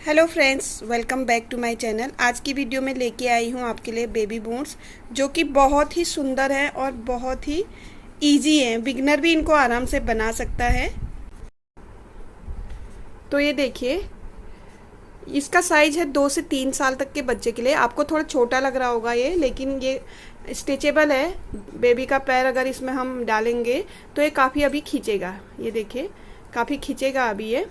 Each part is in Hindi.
Hello friends, welcome back to my channel. आज की वीडियो में लेके आई हूँ आपके लिए बेबी बूट्स, जो कि बहुत ही सुंदर है और बहुत ही इजी है। बिगनर भी इनको आराम से बना सकता है। तो ये देखिए, इसका साइज है 2 से 3 साल तक के बच्चे के लिए। आपको थोड़ा छोटा लग रहा होगा ये, लेकिन ये स्ट्रेचेबल है। बेबी का पैर अगर इसमें हम डालेंगे तो ये काफ़ी अभी खींचेगा। ये देखिए, काफ़ी खींचेगा अभी ये।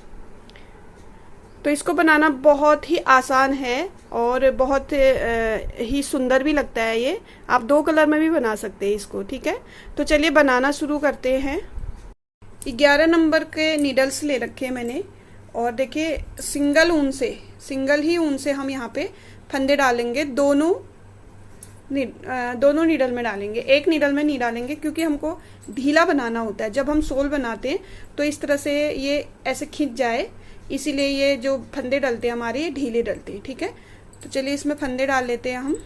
तो इसको बनाना बहुत ही आसान है और बहुत ही सुंदर भी लगता है। ये आप 2 कलर में भी बना सकते हैं इसको। ठीक है, तो चलिए बनाना शुरू करते हैं। 11 नंबर के नीडल्स ले रखे हैं मैंने, और देखिए सिंगल ही ऊन से हम यहाँ पे फंदे डालेंगे। दोनों नीडल में डालेंगे, एक नीडल में नहीं डालेंगे क्योंकि हमको ढीला बनाना होता है। जब हम सोल बनाते हैं तो इस तरह से ये ऐसे खींच जाए, इसीलिए ये जो फंदे डलते हैं हमारे, ये ढीले डलते हैं। ठीक है, तो चलिए इसमें फंदे डाल लेते हैं हम।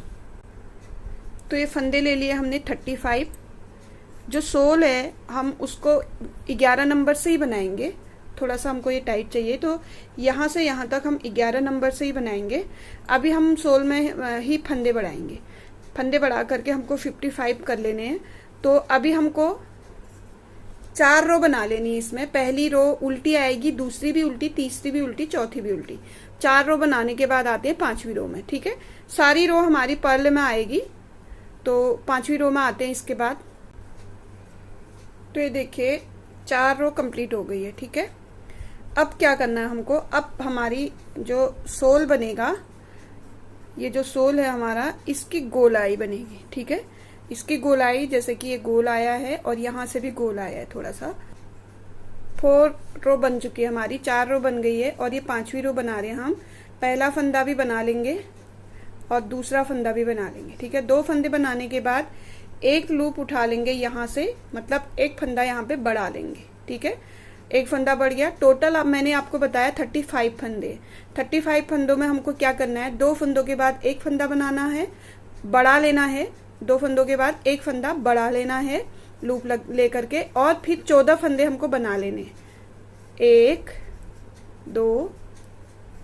तो ये फंदे ले लिए हमने 35। जो सोल है हम उसको 11 नंबर से ही बनाएंगे। थोड़ा सा हमको ये टाइट चाहिए, तो यहाँ से यहाँ तक हम 11 नंबर से ही बनाएंगे। अभी हम सोल में ही फंदे बढ़ाएंगे। फंदे बढ़ा करके हमको 55 कर लेने हैं। तो अभी हमको 4 रो बना लेनी है। इसमें पहली रो उल्टी आएगी, दूसरी भी उल्टी, तीसरी भी उल्टी, चौथी भी उल्टी। 4 रो बनाने के बाद आते हैं 5वीं रो में। ठीक है, सारी रो हमारी पर्ल में आएगी, तो 5वीं रो में आते हैं इसके बाद। तो ये देखिए 4 रो कंप्लीट हो गई है। ठीक है, अब क्या करना है हमको, अब हमारी जो सोल बनेगा, ये जो सोल है हमारा, इसकी गोलाई बनेगी। ठीक है, इसकी गोलाई, जैसे कि ये गोल आया है और यहाँ से भी गोल आया है थोड़ा सा। 4 रो बन चुकी है हमारी, 4 रो बन गई है और ये 5वीं रो बना रहे हैं हम। पहला फंदा भी बना लेंगे और दूसरा फंदा भी बना लेंगे। ठीक है, 2 फंदे बनाने के बाद एक लूप उठा लेंगे यहाँ से, मतलब एक फंदा यहाँ पे बढ़ा लेंगे। ठीक है, एक फंदा बढ़ गया। टोटल अब मैंने आपको बताया 35 फंदे। 35 फंदों में हमको क्या करना है, 2 फंदों के बाद एक फंदा बनाना है, बढ़ा लेना है। 2 फंदों के बाद एक फंदा बढ़ा लेना है लूप ले करके, और फिर 14 फंदे हमको बना लेने। 1 2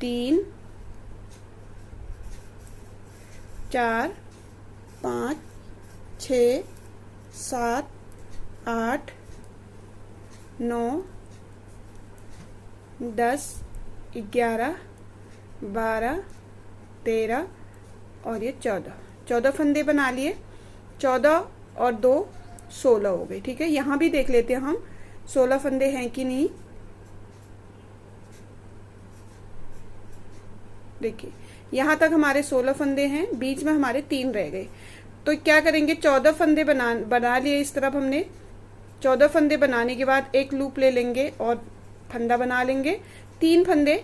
3 4 5 6 7 8 9 10 11 12 13 और ये 14 फंदे बना लिए। 14 और 2 16 हो गए। ठीक है, यहाँ भी देख लेते हैं हम 16 फंदे हैं कि नहीं। देखिए यहाँ तक हमारे 16 फंदे हैं, बीच में हमारे 3 रह गए। तो क्या करेंगे, 14 फंदे बना लिए इस तरफ हमने। 14 फंदे बनाने के बाद एक लूप ले लेंगे और फंदा बना लेंगे। 3 फंदे,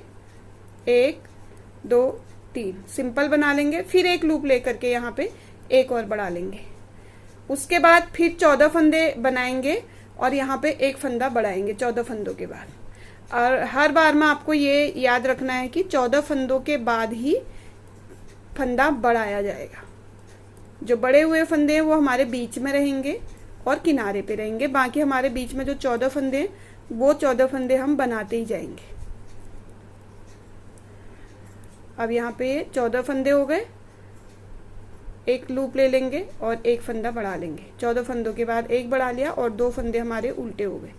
1 2 3 सिंपल बना लेंगे। फिर एक लूप लेकर के यहाँ पे एक और बढ़ा लेंगे। उसके बाद फिर 14 फंदे बनाएंगे और यहाँ पे एक फंदा बढ़ाएंगे 14 फंदों के बाद। और हर बार में आपको ये याद रखना है कि 14 फंदों के बाद ही फंदा बढ़ाया जाएगा। जो बड़े हुए फंदे हैं वो हमारे बीच में रहेंगे और किनारे पे रहेंगे। बाकी हमारे बीच में जो 14 फंदे हैं, वो 14 फंदे हम बनाते ही जाएंगे। अब यहाँ पे 14 फंदे हो गए। एक लूप ले लेंगे और एक फंदा बढ़ा लेंगे। 14 फंदों के बाद एक बढ़ा लिया और 2 फंदे हमारे उल्टे हो गए।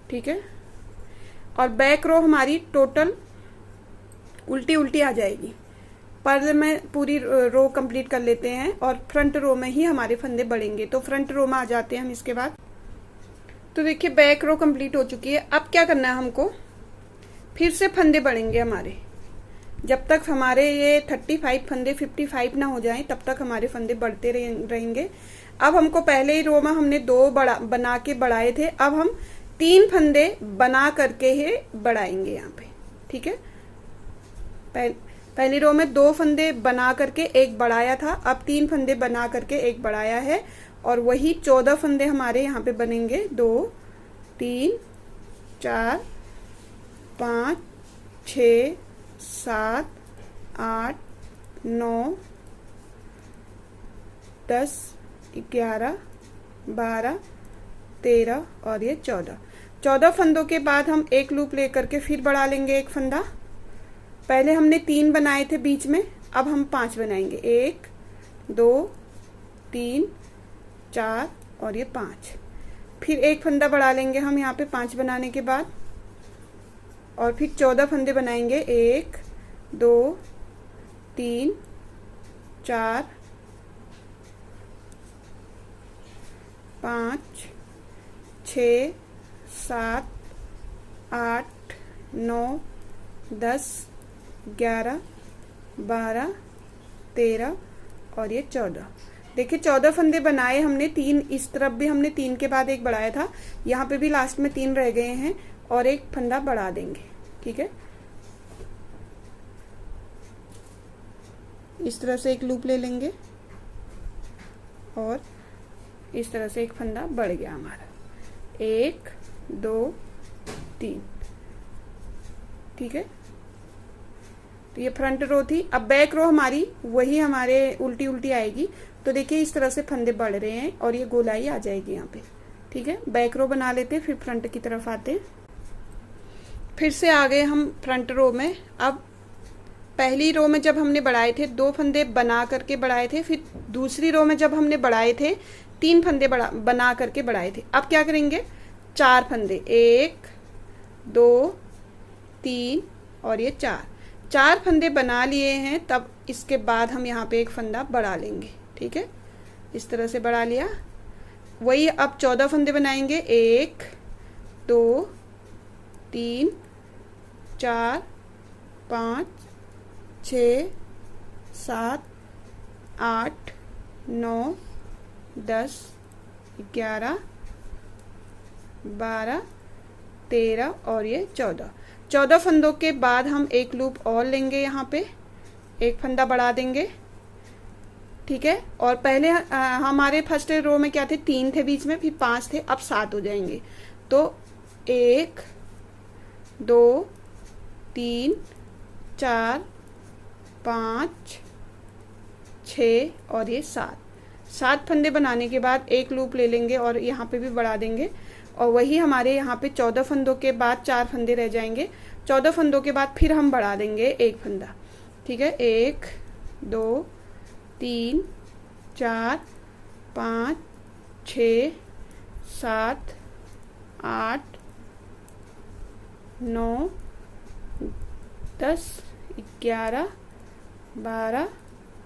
ठीक है, और बैक रो हमारी टोटल उल्टी उल्टी आ जाएगी। पर्ल में पूरी रो कंप्लीट कर लेते हैं और फ्रंट रो में ही हमारे फंदे बढ़ेंगे। तो फ्रंट रो में आ जाते हैं हम इसके बाद। तो देखिए बैक रो कंप्लीट हो चुकी है। अब क्या करना है हमको, फिर से फंदे बढ़ेंगे हमारे। जब तक हमारे ये 35 फंदे 55 ना हो जाएं, तब तक हमारे फंदे बढ़ते रहेंगे। अब हमको पहले ही रो में हमने 2 बना के बढ़ाए थे, अब हम 3 फंदे बना करके ही बढ़ाएंगे यहाँ पे। ठीक है, पहली रो में 2 फंदे बना करके एक बढ़ाया था, अब 3 फंदे बना करके एक बढ़ाया है, और वही 14 फंदे हमारे यहाँ पे बनेंगे। 2 3 4 5 6 7 8 9 10 11 12 13 और ये 14 फंदों के बाद हम एक लूप लेकर के फिर बढ़ा लेंगे एक फंदा, पहले हमने 3 बनाए थे बीच में, अब हम 5 बनाएंगे। 1 2 3 4 और ये 5। फिर एक फंदा बढ़ा लेंगे हम यहाँ पे 5 बनाने के बाद, और फिर 14 फंदे बनाएंगे। 1 2 3 4 5 6 7 8 9 10 11 12 13 और ये 14। देखिए 14 फंदे बनाए हमने। 3 इस तरफ भी हमने 3 के बाद एक बढ़ाया था, यहाँ पे भी लास्ट में 3 रह गए हैं और एक फंदा बढ़ा देंगे। ठीक है, इस तरह से एक लूप ले लेंगे और इस तरह से एक फंदा बढ़ गया हमारा। 1 2 3। ठीक है, तो ये फ्रंट रो थी। अब बैक रो हमारी वही हमारे उल्टी उल्टी आएगी। तो देखिए इस तरह से फंदे बढ़ रहे हैं और ये गोलाई आ जाएगी यहाँ पे। ठीक है, बैक रो बना लेते हैं, फिर फ्रंट की तरफ आते हैं। फिर से आ गए हम फ्रंट रो में। अब पहली रो में जब हमने बढ़ाए थे 2 फंदे बना करके बढ़ाए थे, फिर दूसरी रो में जब हमने बढ़ाए थे 3 फंदे बना करके बढ़ाए थे। अब क्या करेंगे, 4 फंदे, 1 2 3 और ये 4 फंदे बना लिए हैं। तब इसके बाद हम यहाँ पे एक फंदा बढ़ा लेंगे। ठीक है, इस तरह से बढ़ा लिया। वही अब 14 फंदे बनाएंगे। 1 2 3 4 5 6 7 8 9 10 11 12 13 और ये 14 फंदों के बाद हम एक लूप और लेंगे, यहाँ पे एक फंदा बढ़ा देंगे। ठीक है, और पहले हमारे फर्स्ट रो में क्या थे, 3 थे बीच में, फिर 5 थे, अब 7 हो जाएंगे। तो 1 2 3 4 5 6 और ये 7 फंदे बनाने के बाद एक लूप ले लेंगे और यहाँ पे भी बढ़ा देंगे। और वही हमारे यहाँ पे 14 फंदों के बाद 4 फंदे रह जाएंगे। 14 फंदों के बाद फिर हम बढ़ा देंगे एक फंदा। ठीक है, 1 2 3 4 5 6 7 8 9 10 11 12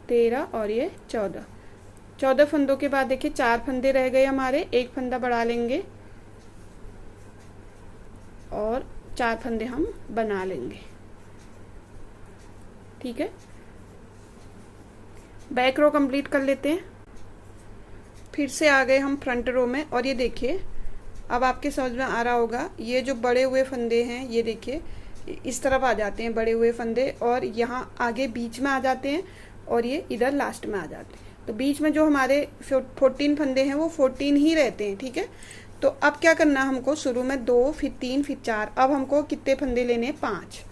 13 और ये 14 फंदों के बाद देखिए 4 फंदे रह गए हमारे, एक फंदा बढ़ा लेंगे और 4 फंदे हम बना लेंगे। ठीक है, बैक रो कंप्लीट कर लेते हैं। फिर से आ गए हम फ्रंट रो में और ये देखिए अब आपके समझ में आ रहा होगा, ये जो बड़े हुए फंदे हैं ये देखिए इस तरफ आ जाते हैं बड़े हुए फंदे, और यहाँ आगे बीच में आ जाते हैं और ये इधर लास्ट में आ जाते हैं। तो बीच में जो हमारे 14 फंदे हैं वो 14 ही रहते हैं। ठीक है, तो अब क्या करना हमको, शुरू में 2 फिर 3 फिर 4। अब हमको कितने फंदे लेने हैं, 5।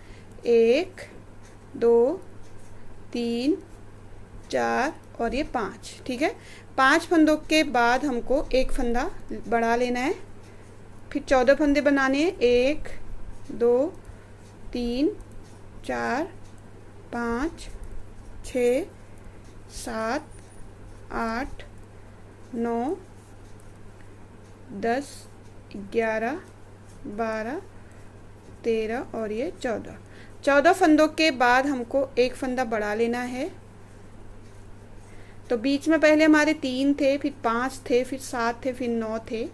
1 2 3 4 और ये 5। ठीक है, 5 फंदों के बाद हमको एक फंदा बढ़ा लेना है। फिर 14 फंदे बनाने हैं। 1 2 3 4 5 6 7 8 9 10 11 12 13 और ये 14 फंदों के बाद हमको एक फंदा बढ़ा लेना है। तो बीच में पहले हमारे 3 थे, फिर 5 थे, फिर 7 थे, फिर 9 थे।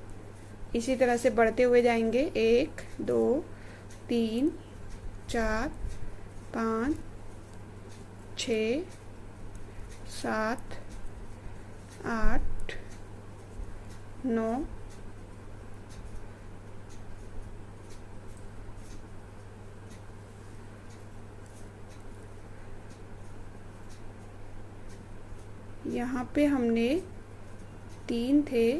इसी तरह से बढ़ते हुए जाएंगे। 1 2 3 4 5 6 7 8 9 यहाँ पे हमने 3 थे,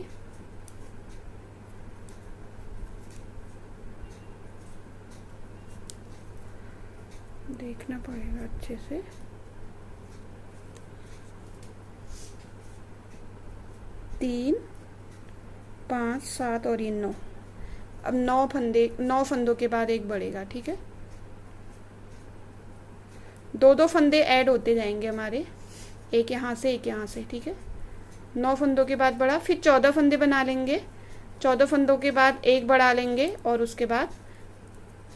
देखना पड़ेगा अच्छे से। 3 5 7 और ये 9। अब 9 फंदों के बाद एक बढ़ेगा। ठीक है, दो दो फंदे ऐड होते जाएंगे हमारे, एक यहाँ से एक यहाँ से, ठीक है। 9 फंदों के बाद बढ़ा, फिर 14 फंदे बना लेंगे। 14 फंदों के बाद एक बढ़ा लेंगे और उसके बाद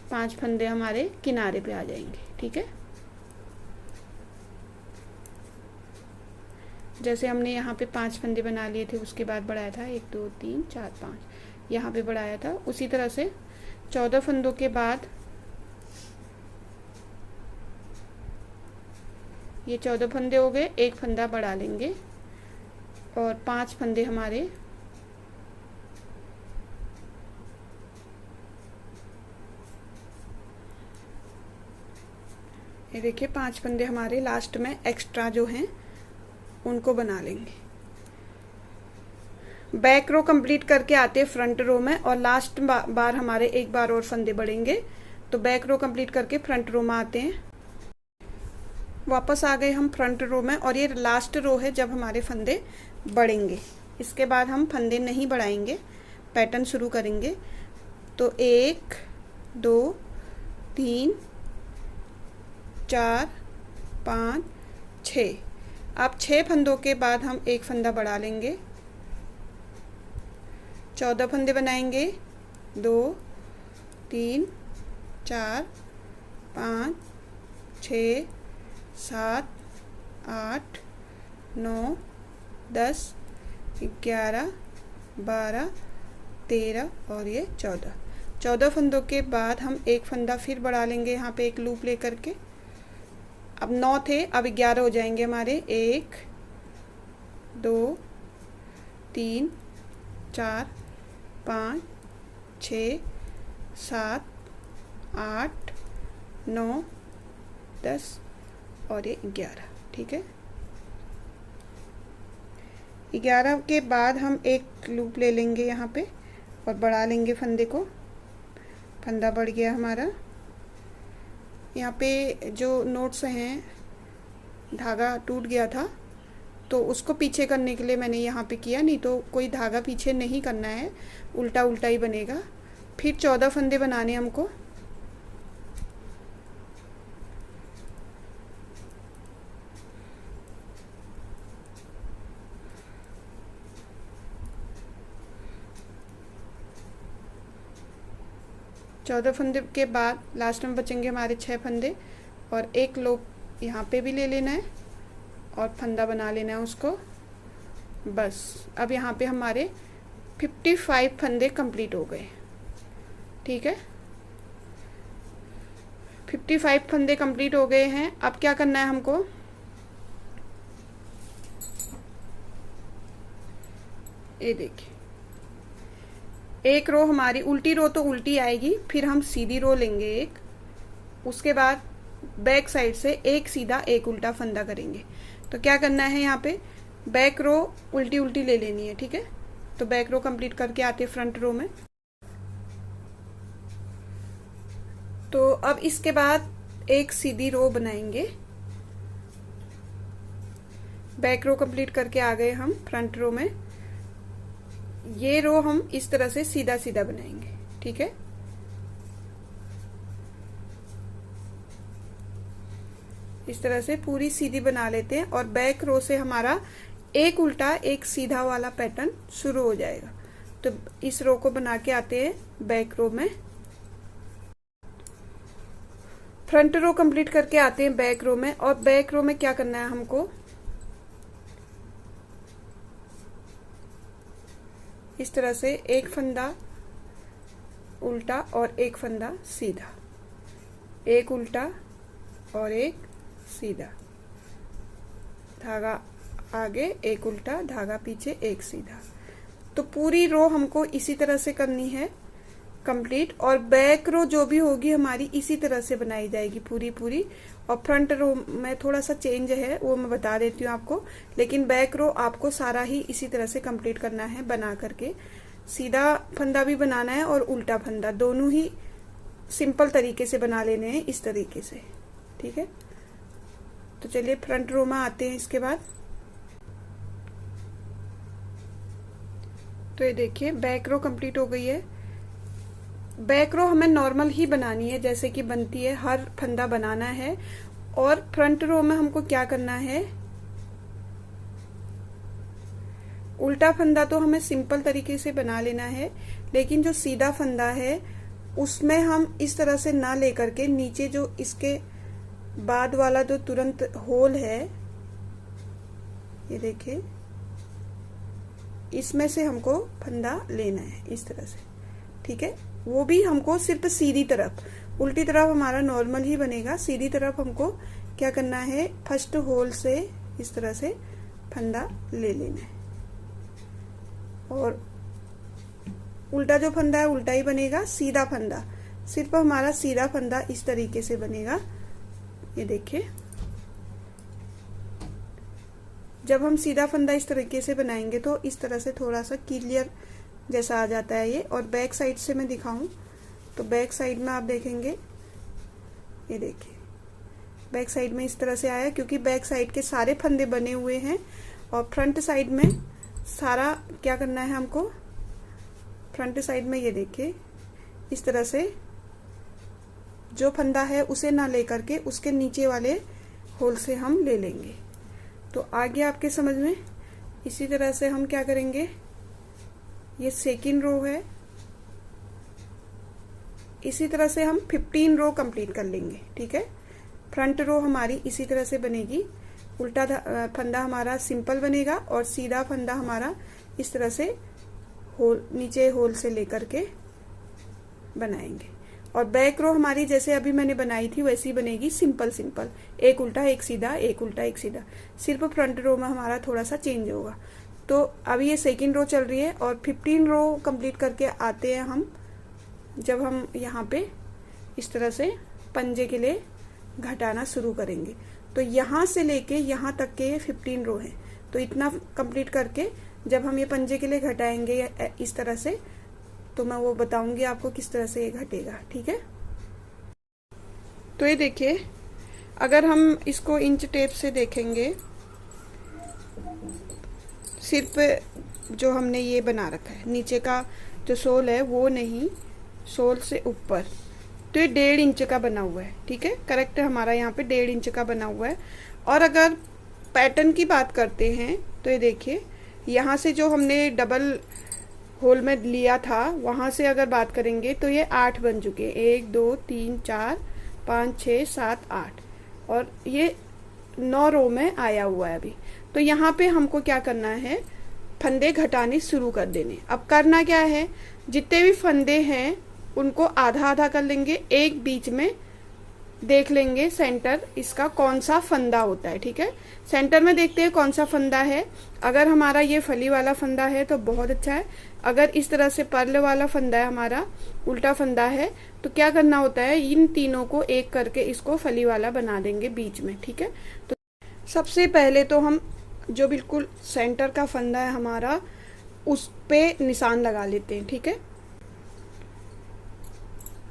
5 फंदे हमारे किनारे पे आ जाएंगे, ठीक है। जैसे हमने यहाँ पे 5 फंदे बना लिए थे, उसके बाद बढ़ाया था 1 2 3 4 5, यहाँ पे बढ़ाया था। उसी तरह से 14 फंदों के बाद ये 14 फंदे हो गए, एक फंदा बढ़ा लेंगे और 5 फंदे हमारे ये देखिए 5 फंदे हमारे लास्ट में एक्स्ट्रा जो हैं उनको बना लेंगे। बैक रो कंप्लीट करके आते हैं फ्रंट रो में, और लास्ट बार हमारे एक बार और फंदे बढ़ेंगे, तो बैक रो कंप्लीट करके फ्रंट रो में आते हैं। वापस आ गए हम फ्रंट रो में, और ये लास्ट रो है जब हमारे फंदे बढ़ेंगे। इसके बाद हम फंदे नहीं बढ़ाएंगे, पैटर्न शुरू करेंगे। तो 1 2 3 4 5 6, अब 6 फंदों के बाद हम एक फंदा बढ़ा लेंगे, 14 फंदे बनाएंगे। 2 3 4 5 6 7 8 9 10 11 12 13 और ये 14 फंदों के बाद हम एक फंदा फिर बढ़ा लेंगे, यहाँ पे एक लूप लेकर के। अब 9 थे, अब 11 हो जाएंगे हमारे। 1 2 3 4 5 6 7 8 9 10 और ये 11, ठीक है। 11 के बाद हम एक लूप ले लेंगे यहाँ पे और बढ़ा लेंगे फंदे को। फंदा बढ़ गया हमारा। यहाँ पे जो नोट्स हैं, धागा टूट गया था तो उसको पीछे करने के लिए मैंने यहाँ पे किया, नहीं तो कोई धागा पीछे नहीं करना है, उल्टा उल्टा ही बनेगा। फिर 14 फंदे बनाने हमको। चौदह फंदे के बाद लास्ट में बचेंगे हमारे 6 फंदे, और एक लूप यहाँ पे भी ले लेना है और फंदा बना लेना है उसको। बस अब यहाँ पे हमारे 55 फंदे कंप्लीट हो गए, ठीक है। 55 फंदे कंप्लीट हो गए हैं। अब क्या करना है हमको, ये देखिए एक रो हमारी उल्टी रो तो उल्टी आएगी, फिर हम सीधी रो लेंगे एक, उसके बाद बैक साइड से एक सीधा एक उल्टा फंदा करेंगे। तो क्या करना है, यहाँ पे बैक रो उल्टी उल्टी ले लेनी है, ठीक है। तो बैक रो कंप्लीट करके आते फ्रंट रो में। तो अब इसके बाद एक सीधी रो बनाएंगे। बैक रो कंप्लीट करके आ गए हम फ्रंट रो में। ये रो हम इस तरह से सीधा सीधा बनाएंगे, ठीक है। इस तरह से पूरी सीधी बना लेते हैं, और बैक रो से हमारा एक उल्टा एक सीधा वाला पैटर्न शुरू हो जाएगा। तो इस रो को बना के आते हैं बैक रो में। फ्रंट रो कंप्लीट करके आते हैं बैक रो में, और बैक रो में क्या करना है हमको, इस तरह से एक फंदा उल्टा और एक फंदा सीधा, एक उल्टा और एक सीधा, धागा आगे एक उल्टा, धागा पीछे एक सीधा। तो पूरी रो हमको इसी तरह से करनी है कंप्लीट, और बैक रो जो भी होगी हमारी इसी तरह से बनाई जाएगी पूरी पूरी। और फ्रंट रो में थोड़ा सा चेंज है, वो मैं बता देती हूँ आपको, लेकिन बैक रो आपको सारा ही इसी तरह से कंप्लीट करना है बना करके। सीधा फंदा भी बनाना है और उल्टा फंदा, दोनों ही सिंपल तरीके से बना लेने हैं इस तरीके से, ठीक है। तो चलिए फ्रंट रो में आते हैं इसके बाद। तो ये देखिए बैक रो कंप्लीट हो गई है। बैक रो हमें नॉर्मल ही बनानी है जैसे कि बनती है, हर फंदा बनाना है और फ्रंट रो में हमको क्या करना है, उल्टा फंदा तो हमें सिंपल तरीके से बना लेना है, लेकिन जो सीधा फंदा है उसमें हम इस तरह से ना लेकर के नीचे जो इसके बाद वाला जो तुरंत होल है, ये देखिए, इसमें से हमको फंदा लेना है इस तरह से, ठीक है। वो भी हमको सिर्फ सीधी तरफ, उल्टी तरफ हमारा नॉर्मल ही बनेगा, सीधी तरफ हमको क्या करना है, फर्स्ट होल से इस तरह से फंदा ले लेना है, और उल्टा जो फंदा है उल्टा ही बनेगा, सीधा फंदा सिर्फ हमारा सीधा फंदा इस तरीके से बनेगा। ये देखिए, जब हम सीधा फंदा इस तरीके से बनाएंगे तो इस तरह से थोड़ा सा क्लियर जैसा आ जाता है ये। और बैक साइड से मैं दिखाऊं तो बैक साइड में आप देखेंगे, ये देखिए बैक साइड में इस तरह से आया, क्योंकि बैक साइड के सारे फंदे बने हुए हैं। और फ्रंट साइड में सारा क्या करना है हमको, फ्रंट साइड में ये देखिए इस तरह से जो फंदा है उसे ना लेकर के उसके नीचे वाले होल से हम ले लेंगे। तो आगे आपके समझ में, इसी तरह से हम क्या करेंगे, ये सेकंड रो है, इसी तरह से हम 15 रो कंप्लीट कर लेंगे, ठीक है। फ्रंट रो हमारी इसी तरह से बनेगी, उल्टा फंदा हमारा सिंपल बनेगा और सीधा फंदा हमारा इस तरह से होल, नीचे होल से लेकर के बनाएंगे। और बैक रो हमारी जैसे अभी मैंने बनाई थी वैसी बनेगी, सिंपल सिंपल, एक उल्टा एक सीधा, एक उल्टा एक सीधा, सिर्फ फ्रंट रो में हमारा थोड़ा सा चेंज होगा। तो अभी ये सेकंड रो चल रही है और 15 रो कंप्लीट करके आते हैं हम, जब हम यहाँ पे इस तरह से पंजे के लिए घटाना शुरू करेंगे। तो यहाँ से लेके यहाँ तक के ये 15 रो है, तो इतना कंप्लीट करके जब हम ये पंजे के लिए घटाएंगे इस तरह से, तो मैं वो बताऊंगी आपको किस तरह से ये घटेगा, ठीक है। तो ये देखिए, अगर हम इसको इंच टेप से देखेंगे, सिर्फ जो हमने ये बना रखा है नीचे का जो सोल है वो नहीं, सोल से ऊपर, तो ये 1.5 इंच का बना हुआ है, ठीक है, करेक्ट हमारा यहाँ पे 1.5 इंच का बना हुआ है। और अगर पैटर्न की बात करते हैं तो ये देखिए, यहाँ से जो हमने डबल होल में लिया था वहां से अगर बात करेंगे तो ये 8 बन चुके हैं, 1 2 3 4 5 6 7 8, और ये 9 रो में आया हुआ है अभी। तो यहाँ पे हमको क्या करना है, फंदे घटाने शुरू कर देने। अब करना क्या है, जितने भी फंदे हैं उनको आधा आधा कर लेंगे, एक बीच में देख लेंगे सेंटर इसका कौन सा फंदा होता है, ठीक है। सेंटर में देखते हैं कौन सा फंदा है, अगर हमारा ये फली वाला फंदा है तो बहुत अच्छा है, अगर इस तरह से पर्ल वाला फंदा है, हमारा उल्टा फंदा है, तो क्या करना होता है, इन तीनों को एक करके इसको फली वाला बना देंगे बीच में, ठीक है। तो सबसे पहले तो हम जो बिल्कुल सेंटर का फंदा है हमारा, उस पे निशान लगा लेते हैं, ठीक है।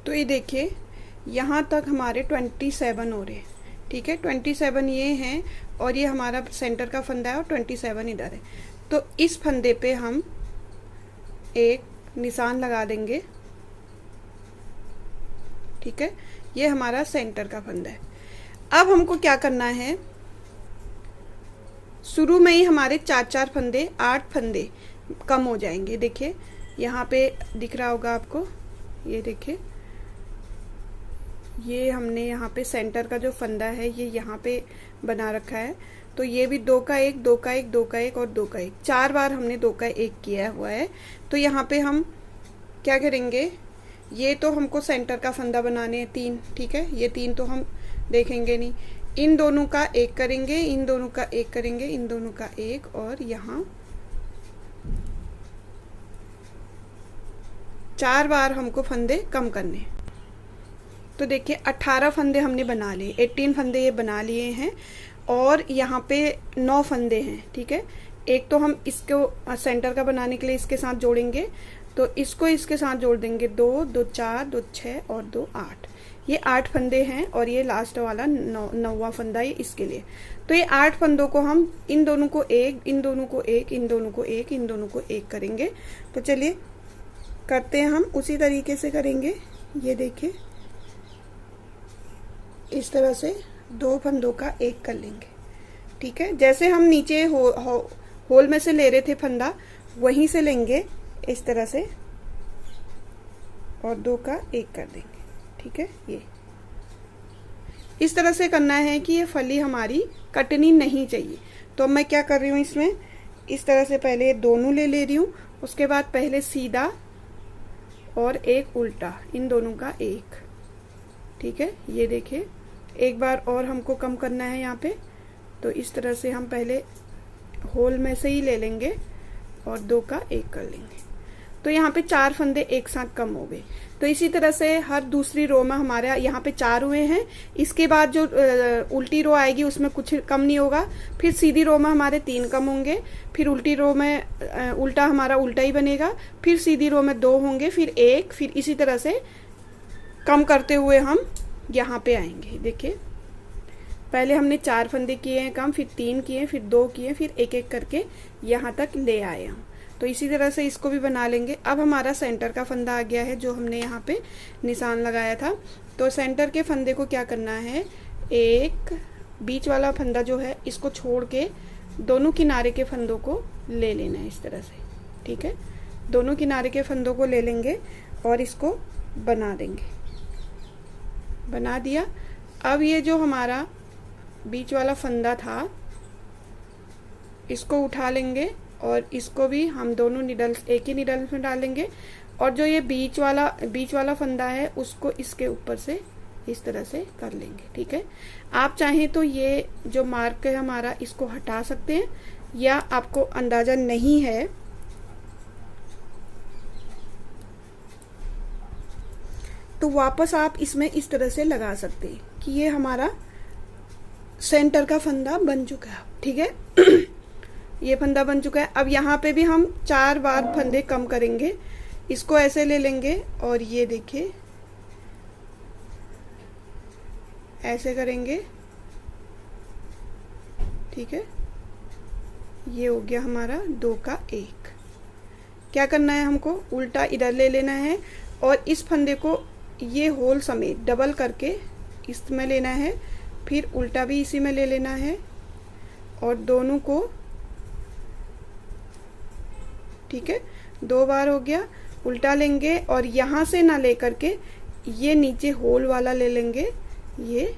तो ये देखिए, यहाँ तक हमारे 27 हो रहे हैं, ठीक है, 27 ये हैं और ये हमारा सेंटर का फंदा है और 27 इधर है। तो इस फंदे पे हम एक निशान लगा देंगे, ठीक है, ये हमारा सेंटर का फंदा है। अब हमको क्या करना है, शुरू में ही हमारे 4 फंदे, 8 फंदे कम हो जाएंगे। देखिए यहाँ पे दिख रहा होगा आपको, ये देखिए, ये हमने यहाँ पे सेंटर का जो फंदा है ये यहाँ पे बना रखा है, तो ये भी 2 का 1 2 का 1 2 का 1 और 2 का 1, 4 बार हमने 2 का 1 किया हुआ है। तो यहाँ पे हम क्या करेंगे, ये तो हमको सेंटर का फंदा बनाने हैं 3, ठीक है, ये 3 तो हम देखेंगे नहीं, इन दोनों का 1 करेंगे, इन दोनों का 1 करेंगे, इन दोनों का 1, और यहाँ 4 बार हमको फंदे कम करने। तो देखिए 18 फंदे हमने बना लिए, 18 फंदे ये बना लिए हैं, और यहाँ पे 9 फंदे हैं, ठीक है। एक तो हम इसको सेंटर का बनाने के लिए इसके साथ जोड़ेंगे, तो इसको इसके साथ जोड़ देंगे, 2 2 4 2 6 और 2 8, ये 8 फंदे हैं, और ये लास्ट वाला 9वां फंदा है इसके लिए। तो ये 8 फंदों को हम इन दोनों को 1, इन दोनों को 1, इन दोनों को 1, इन दोनों को 1 करेंगे। तो चलिए करते हैं, हम उसी तरीके से करेंगे। ये देखिए इस तरह से 2 फंदों का एक कर लेंगे। ठीक है, जैसे हम नीचे होल में से ले रहे थे फंदा, वहीं से लेंगे इस तरह से और 2 का एक कर देंगे। ठीक है, ये इस तरह से करना है कि ये फली हमारी कटनी नहीं चाहिए। तो मैं क्या कर रही हूँ, इसमें इस तरह से पहले दोनों ले रही हूँ, उसके बाद पहले सीधा और एक उल्टा, इन दोनों का एक। ठीक है, ये देखिए एक बार और हमको कम करना है यहाँ पे, तो इस तरह से हम पहले होल में से ही ले लेंगे और 2 का एक कर लेंगे। तो यहाँ पे 4 फंदे एक साथ कम हो गए। तो इसी तरह से हर दूसरी रो में हमारे यहाँ पे 4 हुए हैं। इसके बाद जो उल्टी रो आएगी उसमें कुछ कम नहीं होगा, फिर सीधी रो में हमारे 3 कम होंगे, फिर उल्टी रो में उल्टा हमारा उल्टा ही बनेगा, फिर सीधी रो में 2 होंगे, फिर 1, फिर इसी तरह से कम करते हुए हम यहाँ पे आएंगे। देखिए पहले हमने 4 फंदे किए हैं कम, फिर 3 किए, फिर 2 किए, फिर एक एक करके यहाँ तक ले आए हम। तो इसी तरह से इसको भी बना लेंगे। अब हमारा सेंटर का फंदा आ गया है जो हमने यहाँ पे निशान लगाया था। तो सेंटर के फंदे को क्या करना है, एक बीच वाला फंदा जो है इसको छोड़ के दोनों किनारे के फंदों को ले लेना है इस तरह से। ठीक है, दोनों किनारे के फंदों को ले लेंगे और इसको बना देंगे। बना दिया। अब ये जो हमारा बीच वाला फंदा था इसको उठा लेंगे और इसको भी हम दोनों निडल्स एक ही निडल्स में डालेंगे, और जो ये बीच वाला फंदा है उसको इसके ऊपर से इस तरह से कर लेंगे। ठीक है, आप चाहें तो ये जो मार्क है हमारा इसको हटा सकते हैं, या आपको अंदाजा नहीं है तो वापस आप इसमें इस तरह से लगा सकते हैं कि ये हमारा सेंटर का फंदा बन चुका है। ठीक है, ये फंदा बन चुका है। अब यहाँ पे भी हम 4 बार फंदे कम करेंगे। इसको ऐसे ले लेंगे और ये देखिए ऐसे करेंगे। ठीक है, ये हो गया हमारा 2 का एक। क्या करना है, हमको उल्टा इधर ले लेना है और इस फंदे को ये होल समेत डबल करके इसमें लेना है, फिर उल्टा भी इसी में ले लेना है और दोनों को, ठीक है 2 बार हो गया, उल्टा लेंगे और यहाँ से ना लेकर के ये नीचे होल वाला ले लेंगे ये,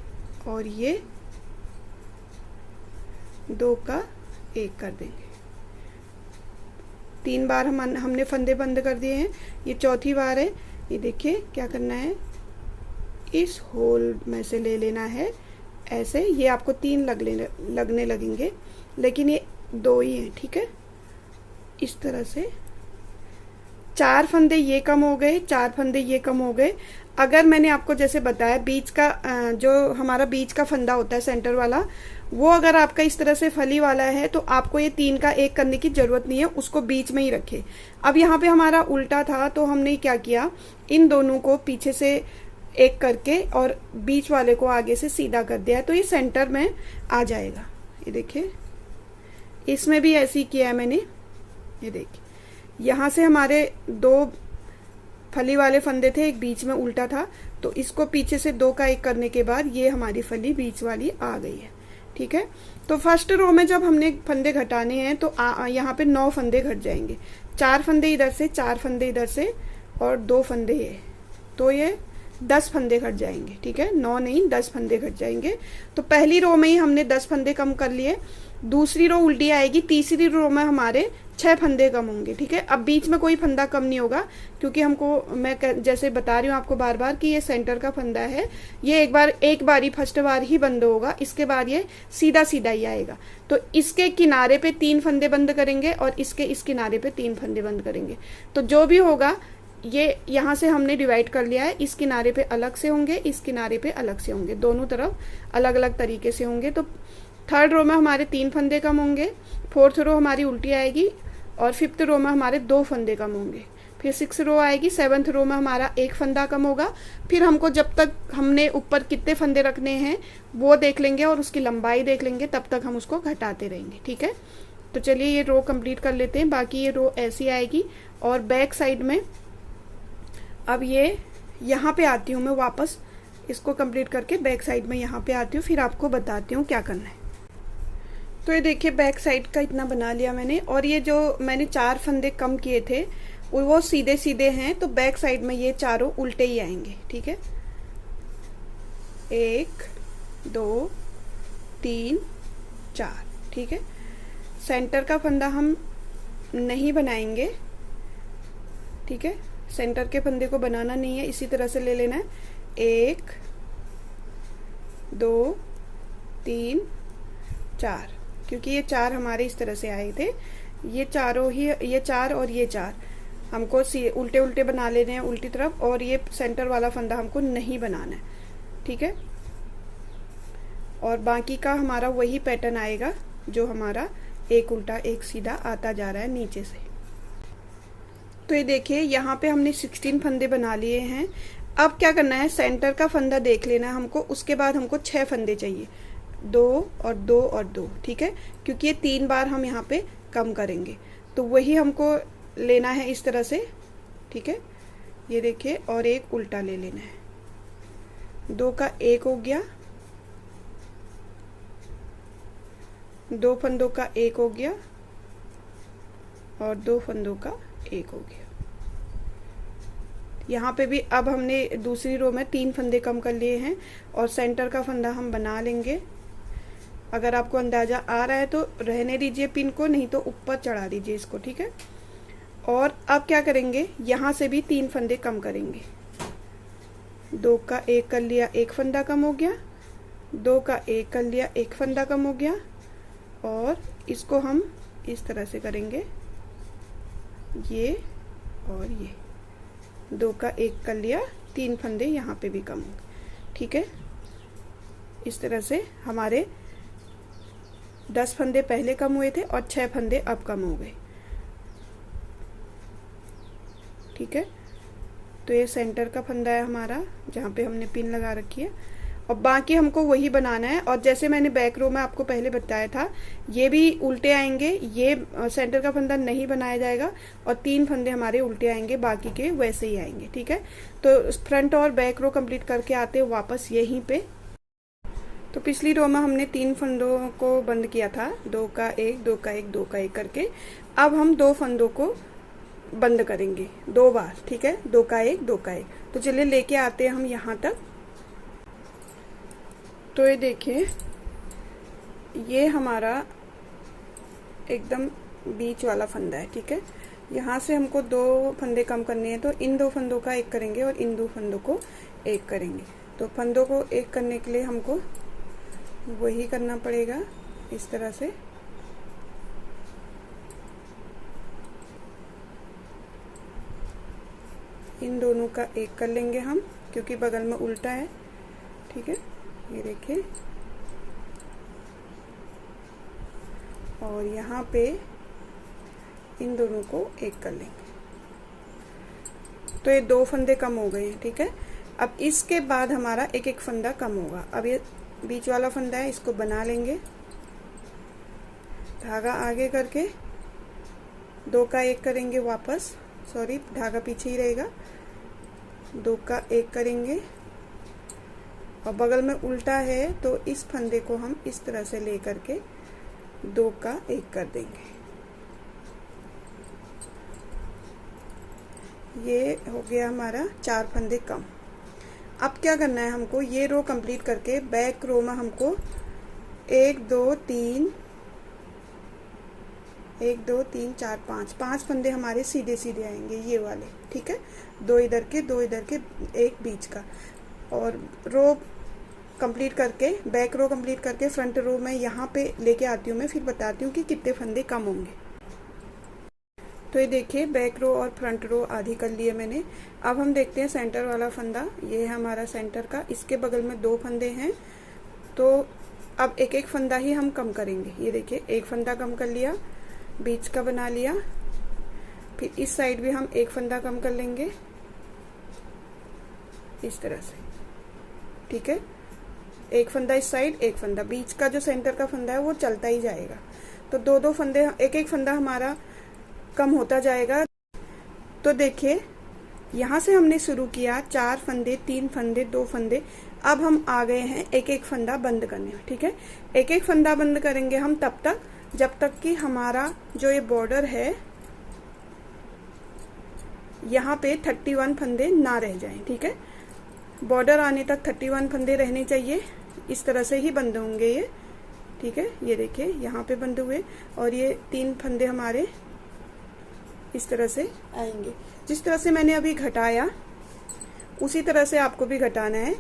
और ये 2 का एक कर देंगे। 3 बार हमने फंदे बंद कर दिए हैं, ये चौथी बार है। ये देखिए क्या करना है, इस होल में से ले लेना है ऐसे। ये आपको 3 लगने लगेंगे, लेकिन ये 2 ही हैं। ठीक है, इस तरह से 4 फंदे ये कम हो गए, 4 फंदे ये कम हो गए। अगर मैंने आपको जैसे बताया बीच का जो हमारा बीच का फंदा होता है सेंटर वाला, वो अगर आपका इस तरह से फली वाला है तो आपको ये 3 का एक करने की जरूरत नहीं है, उसको बीच में ही रखे। अब यहाँ पे हमारा उल्टा था तो हमने क्या किया, इन दोनों को पीछे से एक करके और बीच वाले को आगे से सीधा कर दिया, तो ये सेंटर में आ जाएगा। ये देखिए इसमें भी ऐसे ही किया है मैंने। ये देखिए यहाँ से हमारे 2 फली वाले फंदे थे, एक बीच में उल्टा था, तो इसको पीछे से 2 का एक करने के बाद ये हमारी फली बीच वाली आ गई है। ठीक है, तो फर्स्ट रो में जब हमने फंदे घटाने हैं तो यहाँ पे 9 फंदे घट जाएंगे। 4 फंदे इधर से, 4 फंदे इधर से और 2 फंदे ये, तो ये 10 फंदे घट जाएंगे। ठीक है, 9 नहीं 10 फंदे घट जाएंगे। तो पहली रो में ही हमने 10 फंदे कम कर लिए, दूसरी रो उल्टी आएगी, तीसरी रो में हमारे 6 फंदे कम होंगे। ठीक है, अब बीच में कोई फंदा कम नहीं होगा, क्योंकि हमको मैं जैसे बता रही हूँ आपको बार बार कि ये सेंटर का फंदा है, ये एक बार ही फर्स्ट बार ही बंद होगा, इसके बाद ये सीधा सीधा ही आएगा। तो इसके किनारे पे 3 फंदे बंद करेंगे और इसके इस किनारे पे 3 फंदे बंद करेंगे। तो जो भी होगा ये यहाँ से हमने डिवाइड कर लिया है, इस किनारे पे अलग से होंगे, इस किनारे पे अलग से होंगे, दोनों तरफ अलग अलग तरीके से होंगे। तो थर्ड रो में हमारे 3 फंदे कम होंगे, 4th रो हमारी उल्टी आएगी और 5th रो में हमारे 2 फंदे कम होंगे, फिर 6th रो आएगी, 7th रो में हमारा 1 फंदा कम होगा। फिर हमको जब तक हमने ऊपर कितने फंदे रखने हैं वो देख लेंगे और उसकी लंबाई देख लेंगे, तब तक हम उसको घटाते रहेंगे। ठीक है, तो चलिए ये रो कंप्लीट कर लेते हैं। बाकी ये रो ऐसी आएगी और बैक साइड में अब ये यहाँ पे आती हूँ मैं वापस इसको कंप्लीट करके बैक साइड में यहाँ पे आती हूँ, फिर आपको बताती हूँ क्या करना है। तो ये देखिए बैक साइड का इतना बना लिया मैंने, और ये जो मैंने 4 फंदे कम किए थे वो सीधे सीधे हैं, तो बैक साइड में ये चारों उल्टे ही आएंगे। ठीक है, 1 2 3 4। ठीक है, सेंटर का फंदा हम नहीं बनाएंगे। ठीक है, सेंटर के फंदे को बनाना नहीं है, इसी तरह से ले लेना है। 1 2 3 4, क्योंकि ये 4 हमारे इस तरह से आए थे। ये चारों ही, ये 4 और ये 4 हमको उल्टे उल्टे बना लेने हैं उल्टी तरफ, और ये सेंटर वाला फंदा हमको नहीं बनाना है। ठीक है, और बाकी का हमारा वही पैटर्न आएगा जो हमारा एक उल्टा एक सीधा आता जा रहा है नीचे से। तो ये देखिए यहाँ पे हमने 16 फंदे बना लिए हैं। अब क्या करना है, सेंटर का फंदा देख लेना है हमको, उसके बाद हमको 6 फंदे चाहिए, 2 और 2 और 2। ठीक है, क्योंकि ये 3 बार हम यहाँ पे कम करेंगे, तो वही हमको लेना है इस तरह से। ठीक है, ये देखिए, और एक उल्टा ले लेना है। 2 का 1 हो गया, 2 फंदों का 1 हो गया, और 2 फंदों का 1 हो गया। यहाँ पे भी अब हमने दूसरी रो में 3 फंदे कम कर लिए हैं, और सेंटर का फंदा हम बना लेंगे। अगर आपको अंदाजा आ रहा है तो रहने दीजिए पिन को, नहीं तो ऊपर चढ़ा दीजिए इसको। ठीक है, और अब क्या करेंगे, यहाँ से भी 3 फंदे कम करेंगे। 2 का 1 कर लिया, 1 फंदा कम हो गया, 2 का 1 कर लिया, 1 फंदा कम हो गया, और इसको हम इस तरह से करेंगे, ये और ये। 2 का 1 कर लिया, 3 फंदे यहाँ पे भी कम हो गए। ठीक है, इस तरह से हमारे 10 फंदे पहले कम हुए थे और 6 फंदे अब कम हो गए। ठीक है, तो ये सेंटर का फंदा है हमारा, जहाँ पे हमने पिन लगा रखी है, और बाकी हमको वही बनाना है। और जैसे मैंने बैक रो में आपको पहले बताया था, ये भी उल्टे आएंगे, ये सेंटर का फंदा नहीं बनाया जाएगा, और 3 फंदे हमारे उल्टे आएंगे, बाकी के वैसे ही आएंगे। ठीक है, तो फ्रंट और बैक रो कंप्लीट करके आते हैं वापस यहीं पे। तो पिछली रो में हमने 3 फंदों को बंद किया था, 2 का 1 2 का 1 2 का 1 करके। अब हम 2 फंदों को बंद करेंगे 2 बार। ठीक है, 2 का 1 2 का 1। तो चलिए लेके आते हैं हम यहाँ तक। तो ये देखिए, ये हमारा एकदम बीच वाला फंदा है। ठीक है, यहाँ से हमको 2 फंदे कम करने हैं, तो इन 2 फंदों का 1 करेंगे और इन 2 फंदों को 1 करेंगे। तो फंदों को 1 करने के लिए हमको वही करना पड़ेगा, इस तरह से। इन दोनों का 1 कर लेंगे हम, क्योंकि बगल में उल्टा है। ठीक है, ये देखिए, और यहाँ पे इन दोनों को 1 कर लेंगे। तो ये 2 फंदे कम हो गए हैं। ठीक है, अब इसके बाद हमारा एक एक फंदा कम होगा। अब ये बीच वाला फंदा है, इसको बना लेंगे, धागा आगे करके 2 का 1 करेंगे वापस, सॉरी धागा पीछे ही रहेगा, 2 का 1 करेंगे, और बगल में उल्टा है तो इस फंदे को हम इस तरह से ले करके 2 का 1 कर देंगे। ये हो गया हमारा 4 फंदे कम। अब क्या करना है हमको, ये रो कंप्लीट करके बैक रो में हमको 1 2 3 1 2 3 4 5 फंदे हमारे सीधे सीधे आएंगे, ये वाले। ठीक है, 2 इधर के 2 इधर के, 1 बीच का। और रो कंप्लीट करके, बैक रो कंप्लीट करके फ्रंट रो में यहाँ पे लेके आती हूँ मैं, फिर बताती हूँ कि कितने फंदे कम होंगे। तो ये देखिए, बैक रो और फ्रंट रो आधी कर लिए मैंने। अब हम देखते हैं सेंटर वाला फंदा, ये है हमारा सेंटर का, इसके बगल में 2 फंदे हैं, तो अब एक एक फंदा ही हम कम करेंगे। ये देखिए, 1 फंदा कम कर लिया, बीच का बना लिया, फिर इस साइड भी हम 1 फंदा कम कर लेंगे, इस तरह से। ठीक है, 1 फंदा इस साइड, 1 फंदा बीच का, जो सेंटर का फंदा है वो चलता ही जाएगा। तो 2 फंदे, एक एक फंदा हमारा कम होता जाएगा। तो देखिए, यहाँ से हमने शुरू किया 4 फंदे 3 फंदे 2 फंदे, अब हम आ गए हैं एक एक फंदा बंद करने में। ठीक है, एक एक फंदा बंद करेंगे हम तब तक जब तक कि हमारा जो ये बॉर्डर है यहाँ पे 31 फंदे ना रह जाएं। ठीक है, बॉर्डर आने तक 31 फंदे रहने चाहिए। इस तरह से ही बंद होंगे ये। ठीक है, ये देखिए यहाँ पे बंद हुए और ये 3 फंदे हमारे इस तरह से आएंगे। जिस तरह से मैंने अभी घटाया उसी तरह से आपको भी घटाना है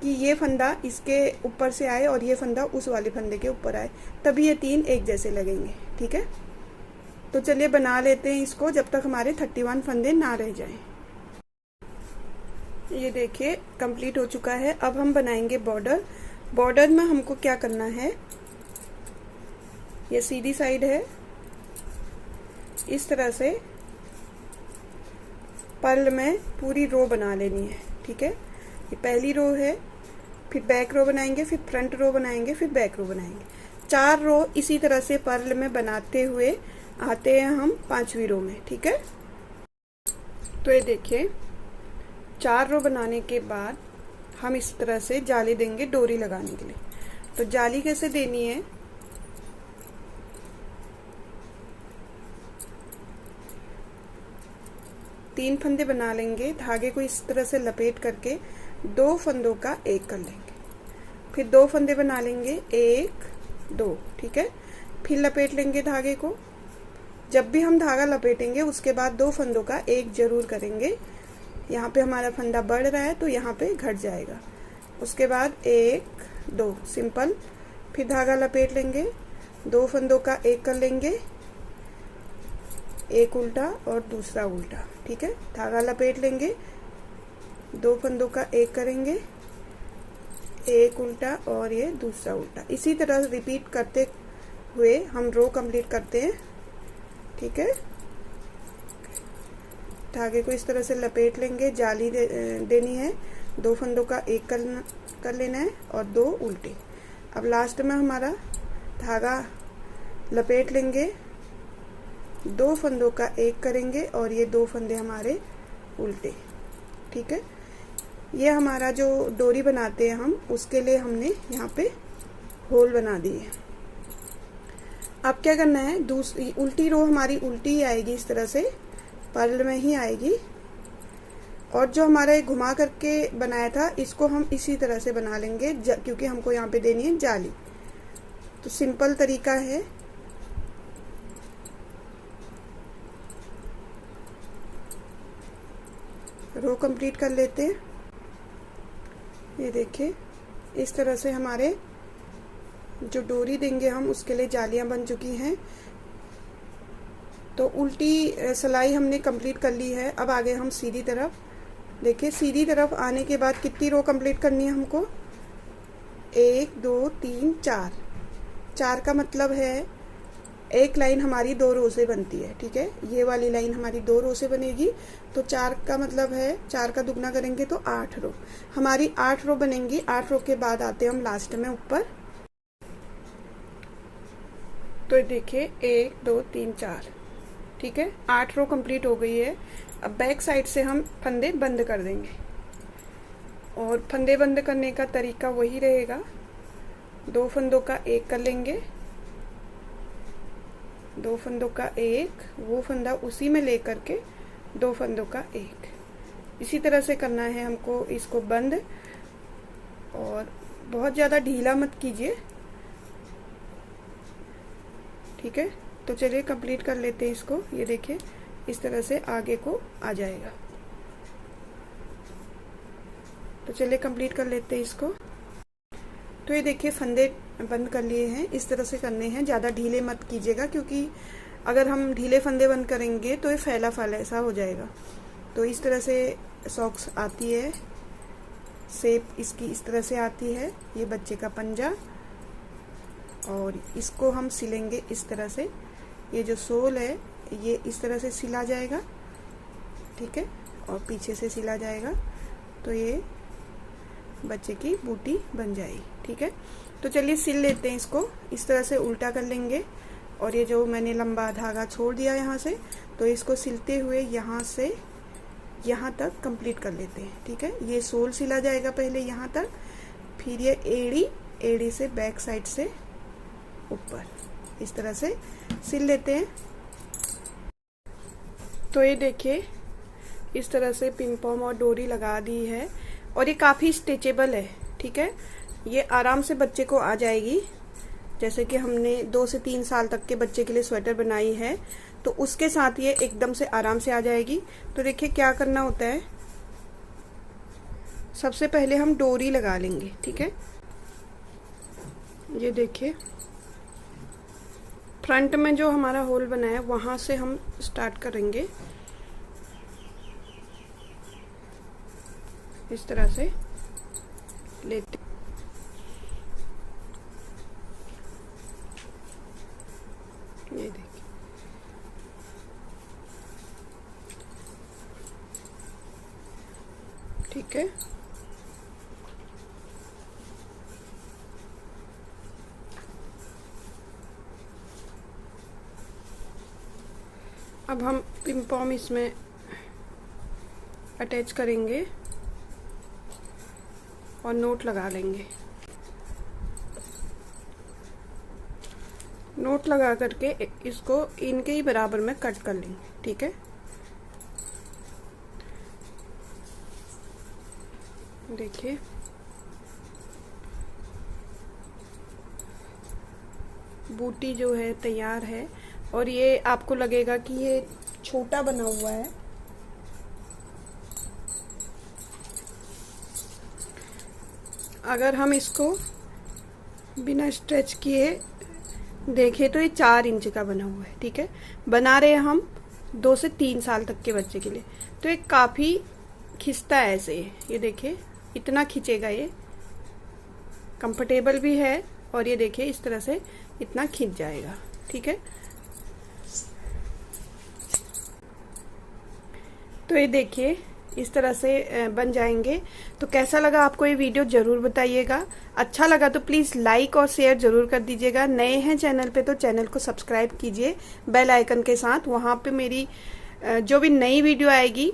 कि ये फंदा इसके ऊपर से आए और ये फंदा उस वाले फंदे के ऊपर आए, तभी ये 3 एक जैसे लगेंगे। ठीक है, तो चलिए बना लेते हैं इसको जब तक हमारे 31 फंदे ना रह जाएं। ये देखिए कंप्लीट हो चुका है। अब हम बनाएंगे बॉर्डर। बॉर्डर में हमको क्या करना है, ये सीधी साइड है, इस तरह से पर्ल में पूरी रो बना लेनी है। ठीक है, ये पहली रो है, फिर बैक रो बनाएंगे, फिर फ्रंट रो बनाएंगे, फिर बैक रो बनाएंगे। 4 रो इसी तरह से पर्ल में बनाते हुए आते हैं हम 5वीं रो में। ठीक है, तो ये देखिए 4 रो बनाने के बाद हम इस तरह से जाली देंगे डोरी लगाने के लिए। तो जाली कैसे देनी है, तीन फंदे बना लेंगे, धागे को इस तरह से लपेट करके 2 फंदों का एक कर लेंगे, फिर 2 फंदे बना लेंगे, 1 2। ठीक है, फिर लपेट लेंगे धागे को। जब भी हम धागा लपेटेंगे उसके बाद 2 फंदों का एक जरूर करेंगे। यहाँ पे हमारा फंदा बढ़ रहा है तो यहाँ पे घट जाएगा। उसके बाद 1 2 सिंपल, फिर धागा लपेट लेंगे, 2 फंदों का एक कर लेंगे, एक उल्टा और दूसरा उल्टा। ठीक है, धागा लपेट लेंगे, 2 फंदों का एक करेंगे, एक उल्टा और ये दूसरा उल्टा। इसी तरह रिपीट करते हुए हम रो कंप्लीट करते हैं। ठीक है, धागे को इस तरह से लपेट लेंगे, जाली देनी है, 2 फंदों का एक कर लेना है और 2 उल्टे। अब लास्ट में हमारा धागा लपेट लेंगे, 2 फंदों का एक करेंगे और ये 2 फंदे हमारे उल्टे। ठीक है, ये हमारा जो डोरी बनाते हैं हम उसके लिए हमने यहाँ पे होल बना दिए। अब क्या करना है, दूसरी उल्टी रो हमारी उल्टी ही आएगी, इस तरह से पर्ल में ही आएगी। और जो हमारा ये घुमा करके बनाया था इसको हम इसी तरह से बना लेंगे क्योंकि हमको यहाँ पे देनी है जाली। तो सिंपल तरीका है। रो कंप्लीट कर लेते हैं। ये देखिए इस तरह से हमारे जो डोरी देंगे हम उसके लिए जालियां बन चुकी हैं। तो उल्टी सिलाई हमने कंप्लीट कर ली है। अब आगे हम सीधी तरफ। देखिए सीधी तरफ आने के बाद कितनी रो कंप्लीट करनी है हमको, 1 2 3 4। 4 का मतलब है एक लाइन हमारी 2 रो से बनती है। ठीक है, ये वाली लाइन हमारी 2 रो से बनेगी। तो 4 का मतलब है 4 का दुगना करेंगे तो 8 रो हमारी 8 रो बनेंगी। 8 रो के बाद आते हैं हम लास्ट में ऊपर। तो देखिए 1 2 3 4। ठीक है, 8 रो कंप्लीट हो गई है। अब बैक साइड से हम फंदे बंद कर देंगे और फंदे बंद करने का तरीका वही रहेगा। 2 फंदों का एक कर लेंगे, 2 फंदों का एक, वो फंदा उसी में लेकर के 2 फंदों का एक। इसी तरह से करना है हमको इसको बंद। और बहुत ज़्यादा ढीला मत कीजिए। ठीक है, तो चलिए कंप्लीट कर लेते हैं इसको। ये देखिए इस तरह से आगे को आ जाएगा। तो चलिए कंप्लीट कर लेते हैं इसको। तो ये देखिए फंदे बंद कर लिए हैं। इस तरह से करने हैं, ज़्यादा ढीले मत कीजिएगा क्योंकि अगर हम ढीले फंदे बंद करेंगे तो ये फैला फैला ऐसा हो जाएगा। तो इस तरह से सॉक्स आती है, शेप इसकी इस तरह से आती है। ये बच्चे का पंजा और इसको हम सिलेंगे इस तरह से। ये जो सोल है ये इस तरह से सिला जाएगा। ठीक है, और पीछे से सिला जाएगा तो ये बच्चे की बूटी बन जाएगी। ठीक है, तो चलिए सिल लेते हैं इसको। इस तरह से उल्टा कर लेंगे और ये जो मैंने लंबा धागा छोड़ दिया यहाँ से, तो इसको सिलते हुए यहाँ से यहाँ तक कंप्लीट कर लेते हैं। ठीक है, ये सोल सिला जाएगा पहले यहाँ तक, फिर ये एड़ी, एड़ी से बैक साइड से ऊपर इस तरह से सिल लेते हैं। तो ये देखिए इस तरह से पिन पॉम और डोरी लगा दी है और ये काफ़ी स्ट्रेचेबल है, ठीक है। ये आराम से बच्चे को आ जाएगी। जैसे कि हमने 2 से 3 साल तक के बच्चे के लिए स्वेटर बनाई है तो उसके साथ ये एकदम से आराम से आ जाएगी। तो देखिए क्या करना होता है, सबसे पहले हम डोरी लगा लेंगे, ठीक है। ये देखिए फ्रंट में जो हमारा होल बना है वहां से हम स्टार्ट करेंगे, इस तरह से लेते। ये देखिए ठीक है। अब हम पिन पॉम इसमें अटैच करेंगे और नोट लगा लेंगे। नोट लगा करके इसको इनके ही बराबर में कट कर लेंगे, ठीक है। देखिए बूटी जो है तैयार है और ये आपको लगेगा कि ये छोटा बना हुआ है, अगर हम इसको बिना स्ट्रेच किए देखें तो ये 4 इंच का बना हुआ है, ठीक है। बना रहे हैं हम 2 से 3 साल तक के बच्चे के लिए। तो ये काफ़ी खिंचता है ऐसे, ये देखिए इतना खींचेगा, ये कंफर्टेबल भी है और ये देखिए इस तरह से इतना खींच जाएगा, ठीक है। तो ये देखिए इस तरह से बन जाएंगे। तो कैसा लगा आपको ये वीडियो ज़रूर बताइएगा। अच्छा लगा तो प्लीज़ लाइक और शेयर ज़रूर कर दीजिएगा। नए हैं चैनल पे तो चैनल को सब्सक्राइब कीजिए बेल आइकन के साथ। वहाँ पे मेरी जो भी नई वीडियो आएगी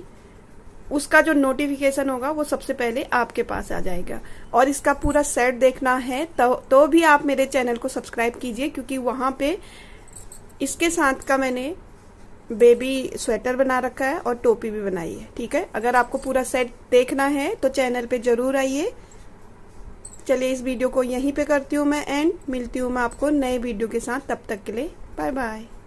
उसका जो नोटिफिकेशन होगा वो सबसे पहले आपके पास आ जाएगा। और इसका पूरा सेट देखना है तो भी आप मेरे चैनल को सब्सक्राइब कीजिए, क्योंकि वहाँ पे इसके साथ का मैंने बेबी स्वेटर बना रखा है और टोपी भी बनाई है, ठीक है। अगर आपको पूरा सेट देखना है तो चैनल पे जरूर आइए। चलिए इस वीडियो को यहीं पे करती हूँ मैं एंड, मिलती हूँ मैं आपको नए वीडियो के साथ। तब तक के लिए बाय बाय।